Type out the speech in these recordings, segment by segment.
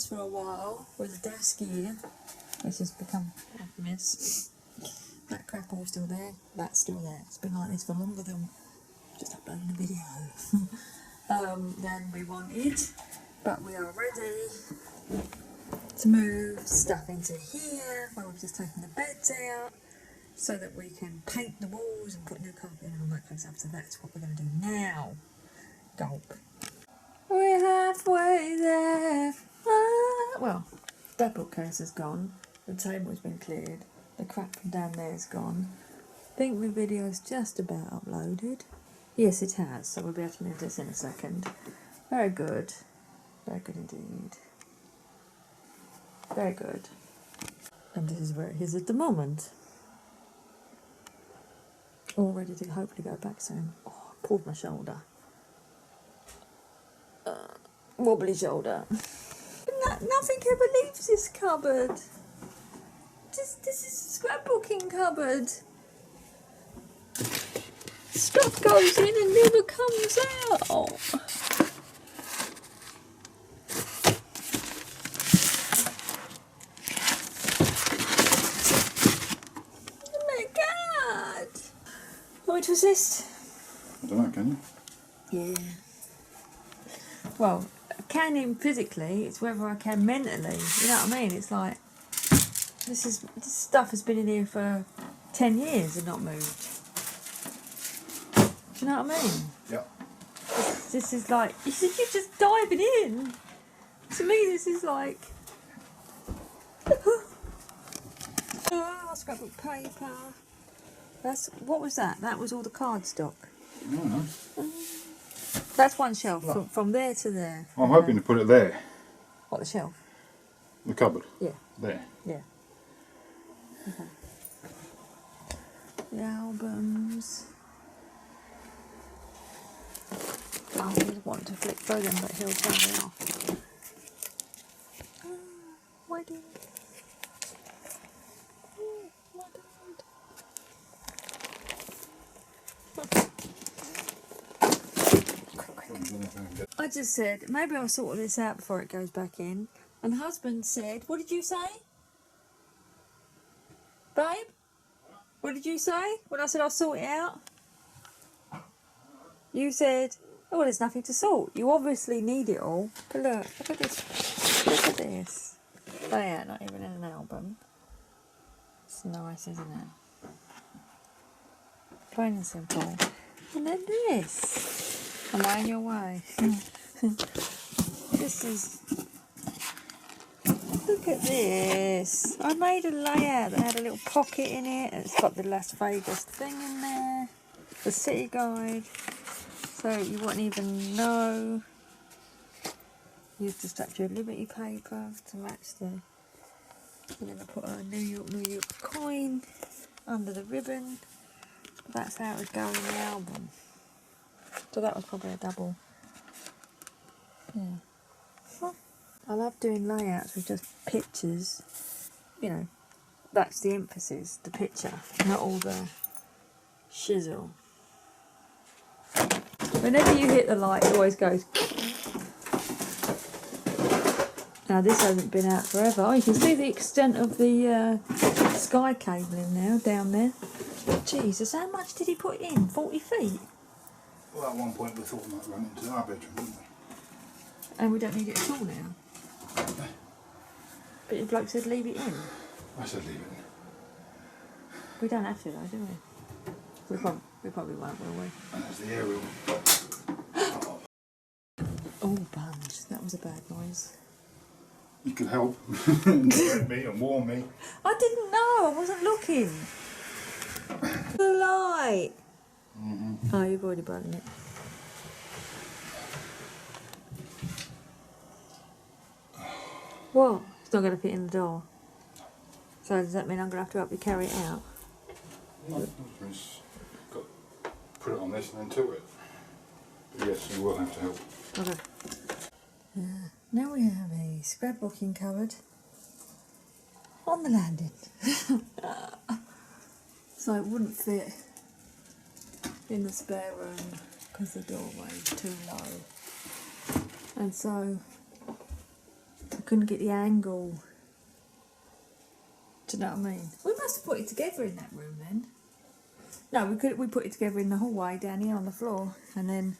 house for a while with a desk here. It's just become a mess. That crap all still there. That's still there. It's been like this for longer than just uploading a video. Then we wanted, but we are ready to move stuff into here where we've just taken the beds out so that we can paint the walls and put new carpet in and all that kind of stuff. So that's what we're going to do now. Gulp. We're halfway there. Ah. Well, that bookcase is gone. The table's been cleared. The crap from down there is gone. I think the video's just about uploaded. Yes, it has. So we'll be able to move this in a second. Very good. Very good indeed. Very good. And this is where it is at the moment. All ready to hopefully go back soon. Oh, I pulled my shoulder. Wobbly shoulder. Nothing ever leaves this cupboard. This is a scrapbooking cupboard. Stuff goes in and never comes out. Oh my god. Want me to assist? I don't know, can you? Yeah. Well, I can in physically, it's whether I can mentally. You know what I mean? It's like this stuff has been in here for 10 years and not moved. Do you know what I mean? Yeah. This is like, you're just diving in. To me, this is like... Oh, scrapbook paper. What was that? That was all the cardstock. No. That's one shelf, from there to there. I'm hoping to put it there. What, the shelf? The cupboard. Yeah. There. Yeah. Okay. The albums. I would want to flip through them, but he'll tell me off. Why do I just said, maybe I'll sort this out before it goes back in. And husband said, what did you say? Babe? What did you say when I said I'll sort it out? You said, oh, well, there's nothing to sort. You obviously need it all. But look at this. Look at this. Oh yeah, not even in an album. It's nice, isn't it? Plain and simple. And then this. Am I in your way? This is... Look at this. I made a layout that had a little pocket in it. And it's got the Las Vegas thing in there. The city guide. So you wouldn't even know. Use the Statue of Liberty paper to match the... I'm going to put a New York coin under the ribbon. That's how it would go in the album. So that was probably a double. Yeah. I love doing layouts with just pictures. You know, that's the emphasis, the picture, not all the shizzle. Whenever you hit the light, it always goes. Now this hasn't been out forever. Oh, you can see the extent of the sky cabling now down there. Jesus, how much did he put in? 40 feet? Well, at one point we thought we might run into our bedroom, didn't we? And we don't need it at all now. But your bloke said leave it in. I said leave it in. We don't have to though, do we? We probably won't, will we? And there's the aerial. Oh, bunch. That was a bad noise. You could help. Direct me and warn me. I didn't know. I wasn't looking. The light. Oh, you've already broken it. What? It's not going to fit in the door. So does that mean I'm going to have to help you carry it out? No, just put it on this and then tilt it. But yes, you will have to help. Okay. Now we have a scrapbooking cupboard on the landing. So it wouldn't fit in the spare room because the doorway is too low. And so I couldn't get the angle. Do you know what I mean? We must have put it together in that room then. No, we put it together in the hallway down here on the floor and then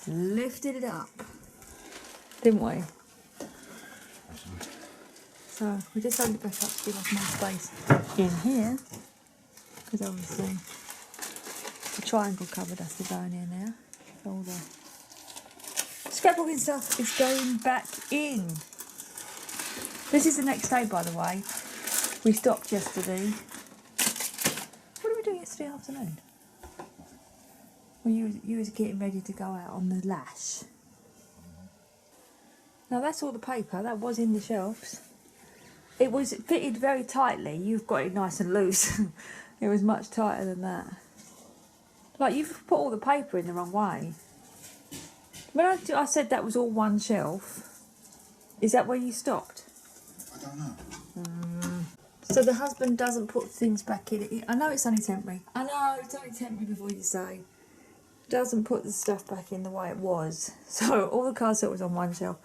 lifted it up, didn't we? So we just opened it back up to give us more space in here, because obviously the triangle cupboard has to go in here now. So all the scrapbooking stuff is going back in. This is the next day, by the way. We stopped yesterday. What did we do yesterday afternoon? Well, you was getting ready to go out on the lash. Now that's all the paper that was in the shelves. It was fitted very tightly. You've got it nice and loose. It was much tighter than that. Like, you've put all the paper in the wrong way. When I said that was all one shelf, is that where you stopped? I don't know. So the husband doesn't put things back in. I know it's only temporary. I know it's only temporary before you say. Doesn't put the stuff back in the way it was. So all the card set was on one shelf.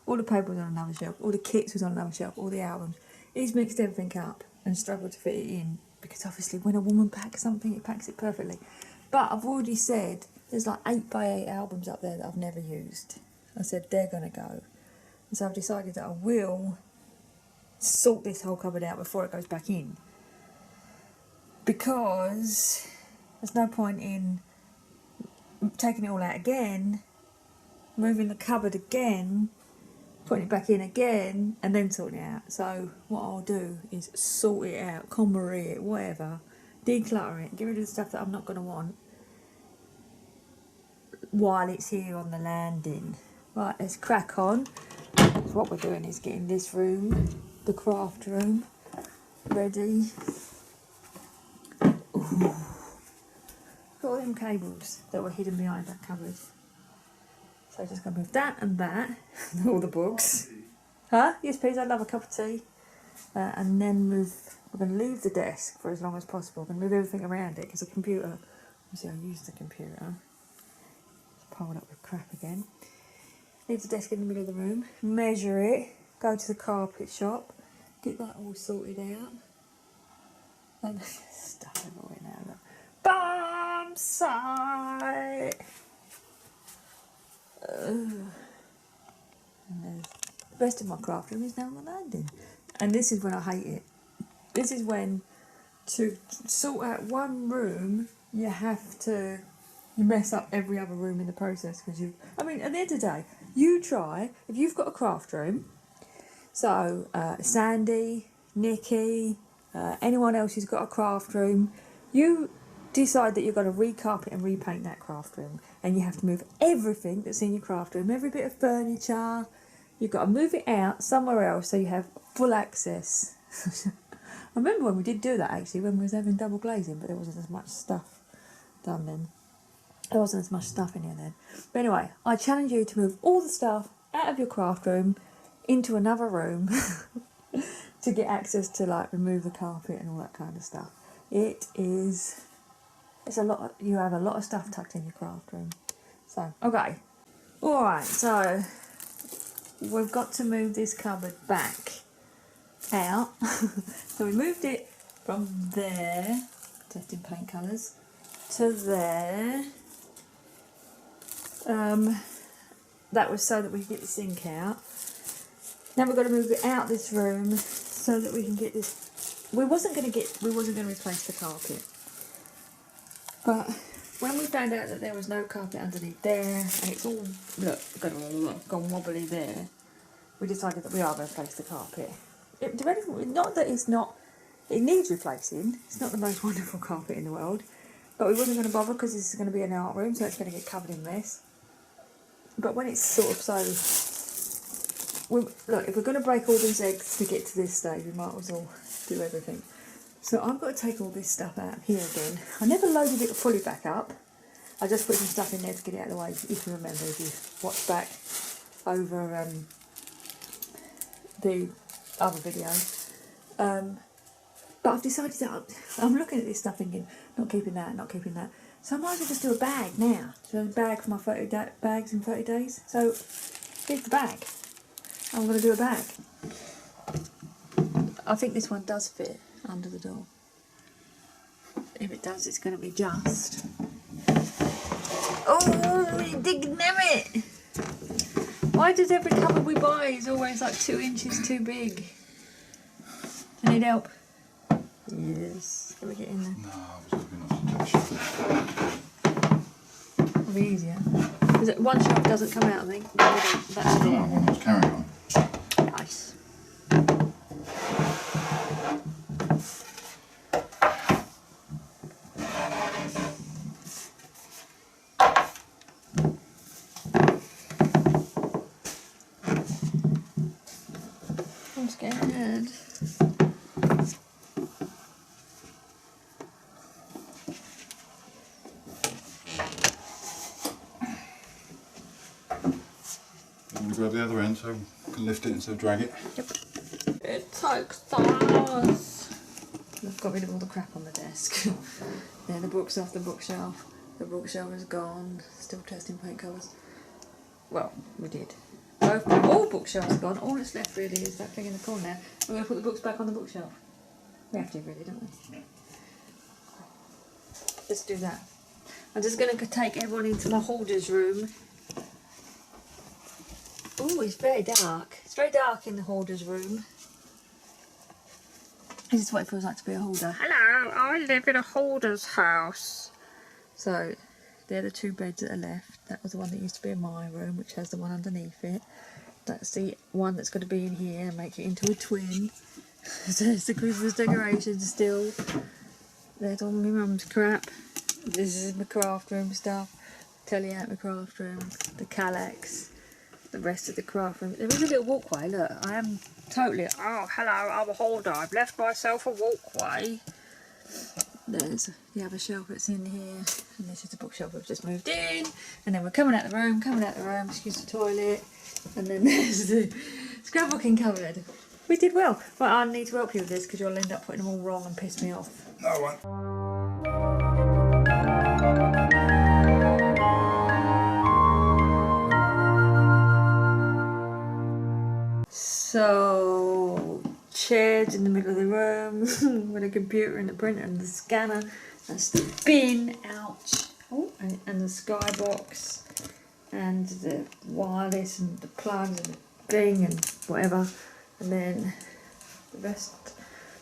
All the paper was on another shelf. All the kits was on another shelf. All the albums. He's mixed everything up and struggled to fit it in. Because obviously when a woman packs something, it packs it perfectly. But I've already said there's like 8x8 albums up there that I've never used. I said they're going to go. And so I've decided that I will sort this whole cupboard out before it goes back in. Because there's no point in taking it all out again, moving the cupboard again, putting it back in again, and then sorting it out. So what I'll do is sort it out, KonMari it, whatever, declutter it, get rid of the stuff that I'm not going to want while it's here on the landing. Right, let's crack on. So what we're doing is getting this room, the craft room, ready. Ooh. Got all them cables that were hidden behind that cupboard. So just going to move that and that, all the books. Huh? Yes, please, I'd love a cup of tea. And then we're going to leave the desk for as long as possible. We're going to move everything around it because the computer, obviously I use the computer. It's piled up with crap again. Leave the desk in the middle of the room, measure it, go to the carpet shop, get that all sorted out. And stuff everywhere now, look. Bomb site! And the rest of my craft room is now on the landing. And this is when I hate it. This is when, to sort out one room, you mess up every other room in the process. Because at the end of the day, you try, if you've got a craft room, so Sandy, Nikki, anyone else who's got a craft room, you decide that you're going to recarpet and repaint that craft room, and you have to move everything that's in your craft room, every bit of furniture, you've got to move it out somewhere else so you have full access. I remember when we did do that actually, when we was having double glazing, but there wasn't as much stuff done then. There wasn't as much stuff in here then. But anyway, I challenge you to move all the stuff out of your craft room into another room to get access to, like, remove the carpet and all that kind of stuff. It's a lot. You have a lot of stuff tucked in your craft room. So, okay. Alright, so we've got to move this cupboard back out. So we moved it from there, testing paint colours, to there. That was so that we could get the sink out. Now we've got to move it out this room so that we can get this. We wasn't going to replace the carpet. But when we found out that there was no carpet underneath there, and it's all, gone wobbly there, we decided that we are going to replace the carpet. Not that it needs replacing, it's not the most wonderful carpet in the world, but we wasn't going to bother because this is going to be an art room, so it's going to get covered in mess. But when it's sort of if we're going to break all these eggs to get to this stage, we might as well do everything. So I've got to take all this stuff out of here again. I never loaded it fully back up. I just put some stuff in there to get it out of the way, if you remember, if you watch back over the other video. But I've decided that I'm looking at this stuff thinking, not keeping that. So I might as well just do a bag now. So a bag for my 30 bags in 30 days. So here's the bag. I'm going to do it back. I think this one does fit under the door. If it does, it's going to be just. Oh, you didn't have it! Why does every cupboard we buy is always like 2 inches too big? Do you need help? Yes. Can we get in there? No, I was looking off the touch. It'll be easier. Because one shelf doesn't come out, I think. That's Come on, one was carrying on. Nice. I'm scared. I'm going to grab the other end so I can lift it instead of drag it. Yep. It takes us. I've got rid of all the crap on the desk. There, the books off the bookshelf. The bookshelf is gone. Still testing paint colours. Well, we did. All bookshelves are gone. All that's left really is that thing in the corner now. We're going to put the books back on the bookshelf. We have to really, don't we? Yeah. Let's do that. I'm just going to take everyone into my hoarder's room. Oh, it's very dark. It's very dark in the hoarder's room. This is what it feels like to be a hoarder. Hello, I live in a hoarder's house. So, they're the 2 beds that are left. That was the one that used to be in my room, which has the one underneath it. That's the one that's going to be in here and make it into a twin. So there's the Christmas decorations still. There's all my mum's crap. This is my craft room stuff. Telly out my craft room. The Kallax. The rest of the craft room. There is a little walkway, look. I am totally, oh hello, I'm a hoarder. I've left myself a walkway. There's the other shelf that's in here. And this is the bookshelf we've just moved in. And then we're coming out the room, excuse the toilet. And then there's the scrapbooking cupboard. We did well. But I need to help you with this because you'll end up putting them all wrong and piss me off. No, I won't. So, chairs in the middle of the room with a computer and the printer and the scanner. That's the bin, ouch. Oh, and the skybox and the wireless and the plugs and the thing and whatever. And then the rest,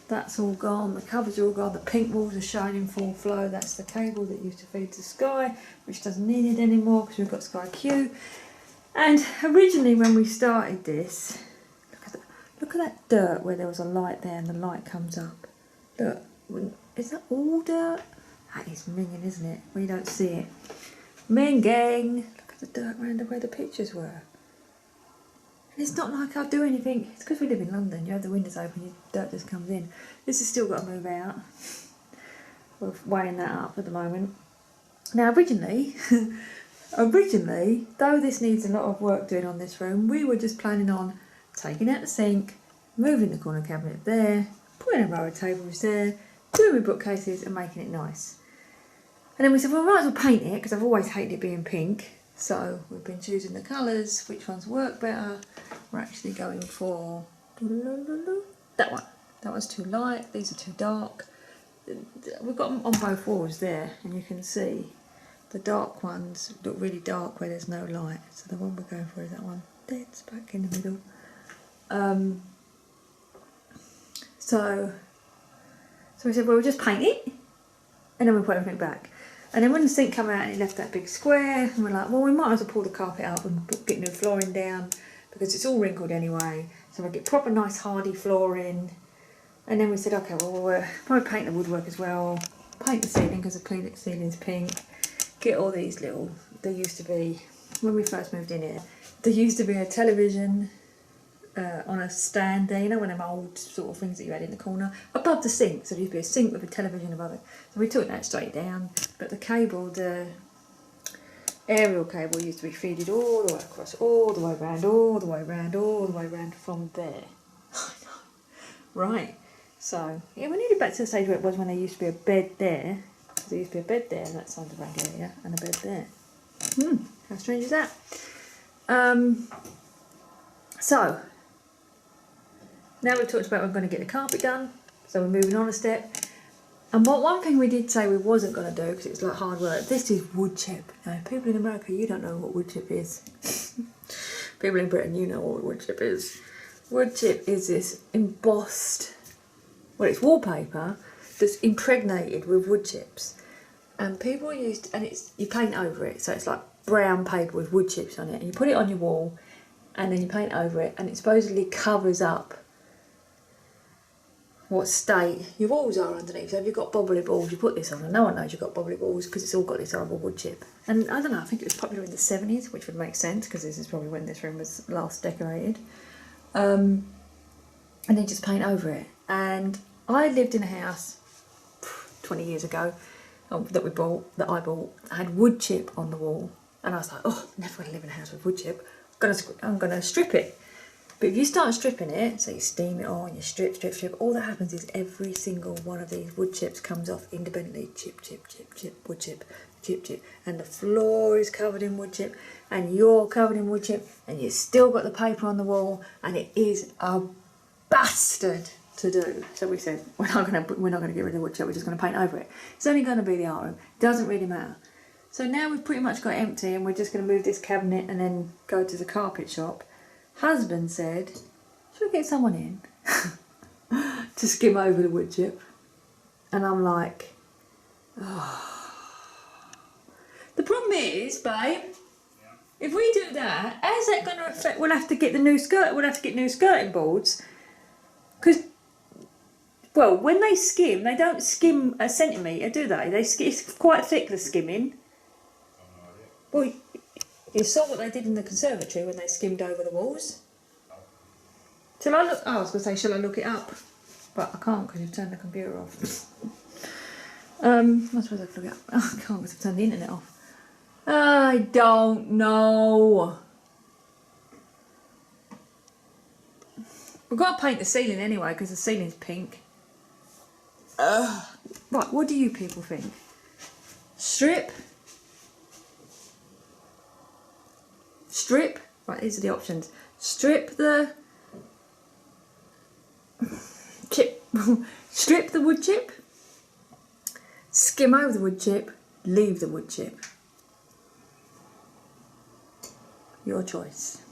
that's all gone. The cupboards are all gone. The pink walls are showing in full flow. That's the cable that used to feed to Sky, which doesn't need it anymore because we've got Sky Q. And originally when we started this, look at that dirt where there was a light there and the light comes up. Look, is that all dirt? That is minging, isn't it? We don't see it. Minging! Look at the dirt around where the pictures were. And it's not like I do anything. It's because we live in London. You have the windows open, your dirt just comes in. This has still got to move out. We're weighing that up at the moment. Now originally, though this needs a lot of work doing on this room, we were just planning on taking out the sink, moving the corner cabinet there, putting a row of tables there, doing my bookcases and making it nice. And then we said, well, we might as well paint it because I've always hated it being pink. So we've been choosing the colours, which ones work better. We're actually going for that one. That one's too light, these are too dark. We've got them on both walls there and you can see the dark ones look really dark where there's no light. So the one we're going for is that one. Dead back in the middle. So we said, well, we'll just paint it and then we'll put everything back. And then when the sink came out and it left that big square, and we're like, well, we might as well pull the carpet up and get new flooring down because it's all wrinkled anyway. So we'll get proper nice hardy flooring. And then we said, okay, well, we'll probably paint the woodwork as well. Paint the ceiling because the ceiling's pink. Get all these little, there used to be, when we first moved in here, there used to be a television on a stand there, you know, one of them old sort of things that you had in the corner, above the sink. So there used to be a sink with a television above it. So we took that straight down, but the cable, the aerial cable used to be feeded all the way across, all the way round, all the way round, all the way round from there. Right, so yeah, we're nearly back to the stage where it was when there used to be a bed there. There used to be a bed there on that side of the rug area and a bed there. How strange is that? So Now we've talked about we're going to get the carpet done, so we're moving on a step. And one thing we did say we wasn't going to do, because it's like hard work, this is wood chip. Now, people in America, you don't know what wood chip is. People in Britain, you know what wood chip is. Wood chip is this embossed, well, it's wallpaper that's impregnated with wood chips. And people used, and you paint over it, so it's like brown paper with wood chips on it, and you put it on your wall, and then you paint over it, and it supposedly covers up what state your walls are underneath. So if you've got bobbly balls, you put this on, and no one knows you've got bobbly balls because it's all got this horrible wood chip. And I don't know, I think it was popular in the 70s, which would make sense because this is probably when this room was last decorated. And then just paint over it. And I lived in a house 20 years ago that I bought, had wood chip on the wall, and I was like, oh, I'm never going to live in a house with wood chip. I'm going to strip it. But if you start stripping it, so you steam it on, you strip, all that happens is every single one of these wood chips comes off independently. Chip, wood chip, chip. And the floor is covered in wood chip, and you're covered in wood chip, and you've still got the paper on the wall, and it is a bastard to do. So we said, we're not going to get rid of the wood chip, we're just going to paint over it. It's only going to be the art room. Doesn't really matter. So now we've pretty much got empty, and we're just going to move this cabinet and then go to the carpet shop. Husband said, should we get someone in to skim over the wood chip? And I'm like, oh. The problem is, babe, if we do that, how's that going to affect? We'll have to get new skirting boards, because, well, when they skim, they don't skim a centimetre, do they? It's quite thick, the skimming. Well, you saw what they did in the conservatory when they skimmed over the walls. Shall I look? Oh, I was going to say, shall I look it up? But I can't because you've turned the computer off. I suppose I could look it up. Oh, I can't because I've turned the internet off. I don't know. We've got to paint the ceiling anyway because the ceiling's pink. Right, what do you people think? Strip? Right, these are the options. Strip the chip, strip the wood chip, skim over the wood chip, leave the wood chip. Your choice.